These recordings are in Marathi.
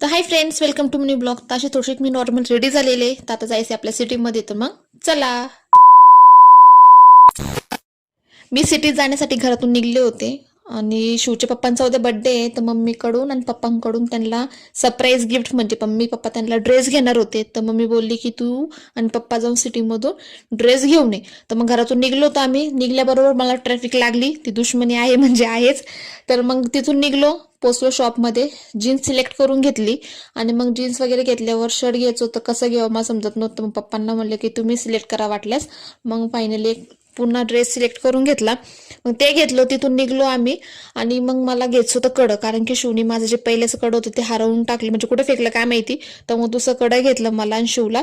तर hi friends, welcome to mini blog. तशी थोडीशी मी नॉर्मल रेडी झालेले. तर आता जायचे आपल्या सिटीमध्ये. तर मग चला, मी सिटीत जाण्यासाठी घरातून निघले होते. आणि शिवच्या पप्पांचा उद्या बर्थडे आहे. तर मम्मीकडून आणि पप्पांकडून त्यांना सरप्राईज गिफ्ट म्हणजे मम्मी पप्पा त्यांना ड्रेस घेणार होते. तर मम्मी बोलली की तू आणि पप्पा जाऊन सिटीमधून ड्रेस घेऊन ये. तर मग घरातून निघलो होतो आम्ही. निघल्याबरोबर मला ट्रॅफिक लागली. ती दुश्मनी आहे म्हणजे आहेच. तर मग तिथून निघलो, पोचलो शॉपमध्ये, जीन्स सिलेक्ट करून घेतली. आणि मग जीन्स वगैरे घेतल्यावर शर्ट घ्यायचं होतं, कसं घ्यावं मला समजत नव्हतं. मग पप्पांना म्हणलं की तुम्ही सिलेक्ट करा वाटल्यास. मग फायनली एक पुन्हा ड्रेस सिलेक्ट करून घेतला. मग ते घेतलं, तिथून निघलो आम्ही. आणि मग मला घ्यायचं होतं कडं, कारण की शिवनी माझं जे पहिलेचं कडं होतं ते हरवून टाकलं, म्हणजे कुठे फेकलं काय माहिती. तर मग दुसरं कडं घेतलं मला आणि शिवला.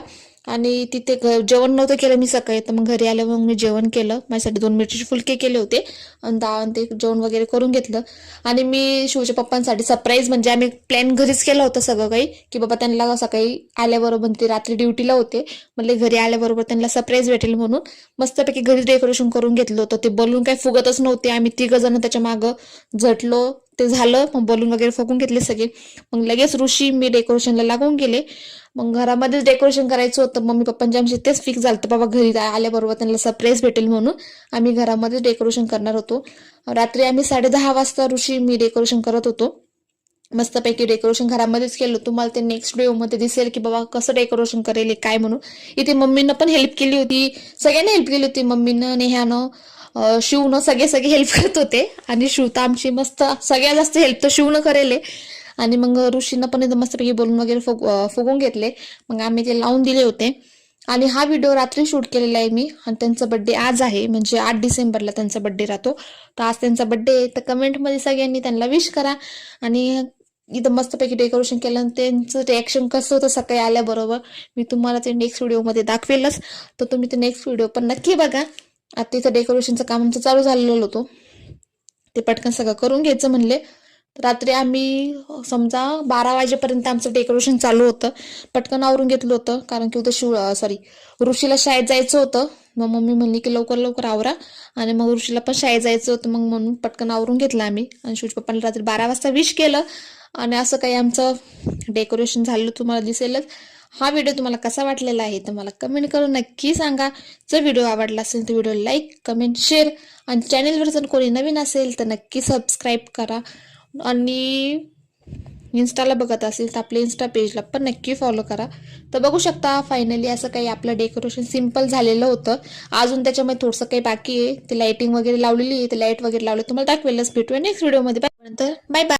आणि तिथे जेवण नव्हतं केलं मी सकाळी. तर मग घरी आलं, मग मी जेवण केलं. माझ्यासाठी 2 मिरचीचे फुलके केले होते आणि डाळ ते जेवण वगैरे करून घेतलं. आणि मी शिवच्या पप्पांसाठी सरप्राईज म्हणजे आम्ही प्लॅन घरीच केलं होतं सगळं काही, की बाबा त्यांना सकाळी आल्याबरोबर, ते रात्री ड्युटीला होते, म्हणजे घरी आल्याबरोबर त्यांना सरप्राईज भेटेल म्हणून मस्तपैकी घरीच डेकोरेशन करून घेतलं होतं. ते बलून काही फुगतच नव्हते. आम्ही 3 जण त्याच्या मागं झटलो. ते झालं, मग बलून वगैरे फुगून घेतले सगळे. मग लगेच ऋषी मी डेकोरेशनला लागून गेले. मग घरामध्येच डेकोरेशन करायचं होतं. मम्मी पप्पांच्या आमचे तेच फिक्स झालं, बाबा घरी आल्याबरोबर त्यांना सरप्राईज भेटेल म्हणून आम्ही घरामध्येच डेकोरेशन करणार होतो. रात्री आम्ही 10:30 वाजता ऋषी मी डेकोरेशन करत होतो. मस्तपैकी डेकोरेशन घरामध्येच केलं. तुम्हाला ते नेक्स्ट व्हिडिओमध्ये दिसेल की बाबा कसं डेकोरेशन करेल काय म्हणून. इथे मम्मीनं पण हेल्प केली होती, सगळ्यांनी हेल्प केली होती. मम्मीनं, नेहानं, शिवनं, सगळे हेल्प करत होते. आणि शिव तर आमची मस्त सगळ्यात जास्त हेल्प तर शिवनं करेल. आणि मग ऋषीनं पण एकदम मस्तपैकी बोलून वगैरे फुगून घेतले. मग आम्ही ते लावून दिले होते. आणि हा व्हिडिओ रात्री शूट केलेला आहे मी. आणि त्यांचा बड्डे आज आहे, म्हणजे 8 डिसेंबरला त्यांचा बड्डे राहतो. तर आज त्यांचा बड्डे आहे. तर कमेंटमध्ये सगळ्यांनी त्यांना विश करा. आणि इथं मस्तपैकी डेकोरेशन केलं. आणि त्यांचं रिॲक्शन कसं होतं सकाळी आल्याबरोबर मी तुम्हाला ते नेक्स्ट व्हिडिओमध्ये दाखवेलच. तर तुम्ही ते नेक्स्ट व्हिडिओ पण नक्की बघा. आता तिथं डेकोरेशनचं काम आमचं चालू झालेलं होतं, ते पटकन सगळं करून घ्यायचं म्हणले. रात्री आम्ही समजा 12 वाजेपर्यंत आमचं डेकोरेशन चालू होतं. पटकन आवरून घेतलं होतं, कारण की उद्या ऋषीला शाळेत जायचं होतं. मग मम्मी म्हणली की लवकर लवकर आवरा. आणि मग ऋषीला पण शाळेत जायचं होतं, मग म्हणून पटकन आवरून घेतलं आम्ही. आणि शिवच्या पप्पांनी रात्री 12 वाजता विश केलं. आणि असं काही आमचं डेकोरेशन झालं तुम्हाला दिसेलच. हा व्हिडिओ तुम्हाला कसा वाटलेला आहे तर मला कमेंट करून नक्की सांगा. जर व्हिडिओ आवडला असेल तर व्हिडिओ लाईक, कमेंट, शेअर. आणि चॅनेलवर जर कोणी नवीन असेल तर नक्की सबस्क्राईब करा. आणि इन्स्टाला बघत असेल तर आपल्या इन्स्टा पेजला पण नक्की फॉलो करा. तर बघू शकता फायनली असं काही आपलं डेकोरेशन सिम्पल झालेलं होतं. अजून त्याच्यामध्ये थोडंसं काही बाकी आहे. ते लाईटिंग वगैरे लावलेली आहे, ते लाईट वगैरे लावले तुम्हाला दाखवेलच. भेटूया नेक्स्ट व्हिडिओमध्ये. Bye bye.